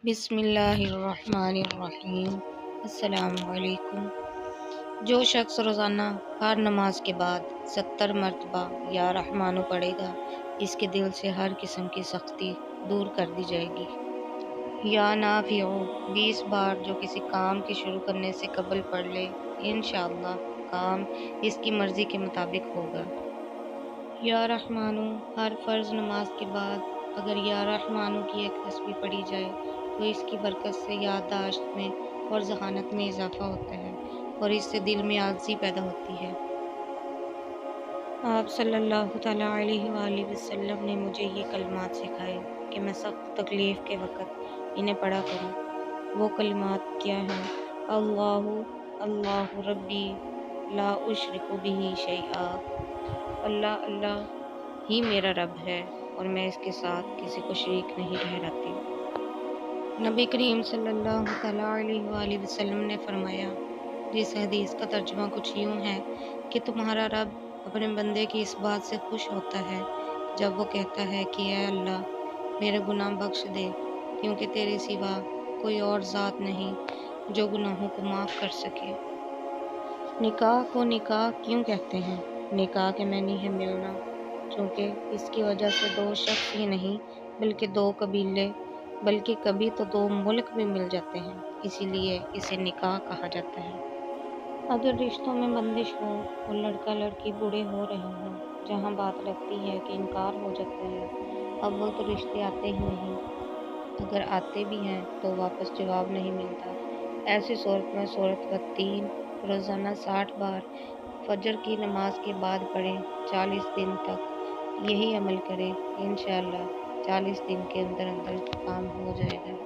بسم اللہ الرحمن الرحیم۔ السلام علیکم۔ جو شخص روزانہ ہر نماز کے بعد 70 مرتبہ یا رحمانو پڑھے گا، اس کے دل سے ہر قسم کی سختی دور کر دی جائے گی۔ یا نافعو 20 بار جو کسی کام کے شروع کرنے سے قبل پڑھ لے، انشاءاللہ کام اس کی مرضی کے مطابق ہوگا۔ یا رحمانو ہر فرض نماز کے بعد اگر یا رحمانو کی ایک تسبیح پڑھی جائے تو اس کی برکت سے یادداشت میں اور ذہانت میں اضافہ ہوتا ہے اور اس سے دل میں عاجزی پیدا ہوتی ہے۔ آپ صلی اللہ تعالیٰ علیہ وآلہ وسلم نے مجھے یہ کلمات سکھائے کہ میں سخت تکلیف کے وقت انہیں پڑھا کروں۔ وہ کلمات کیا ہیں؟ اللہ اللہ ربی لا اشرک بہ شیئا، اللہ اللہ ہی میرا رب ہے اور میں اس کے ساتھ کسی کو شریک نہیں ٹھہراتی۔ نبی کریم صلی اللہ تعالیٰ علیہ وآلہ وسلم نے فرمایا، جس حدیث کا ترجمہ کچھ یوں ہے کہ تمہارا رب اپنے بندے کی اس بات سے خوش ہوتا ہے جب وہ کہتا ہے کہ اے اللہ میرے گناہ بخش دے، کیونکہ تیرے سوا کوئی اور ذات نہیں جو گناہوں کو معاف کر سکے۔ نکاح کو نکاح کیوں کہتے ہیں؟ نکاح کے معنی ہے ملنا، چونکہ اس کی وجہ سے دو شخص ہی نہیں بلکہ دو قبیلے بلکہ کبھی تو دو ملک بھی مل جاتے ہیں، اسی لیے اسے نکاح کہا جاتا ہے۔ اگر رشتوں میں بندش ہو اور لڑکا لڑکی بوڑھے ہو رہے ہوں، جہاں بات لگتی ہے کہ انکار ہو جاتا ہے، اب وہ تو رشتے آتے ہی نہیں، اگر آتے بھی ہیں تو واپس جواب نہیں ملتا، ایسی صورت میں سورۃ والتین روزانہ 60 بار فجر کی نماز کے بعد پڑھیں، 40 دن تک یہی عمل کریں، انشاءاللہ 40 دن کے اندر اندر کام ہو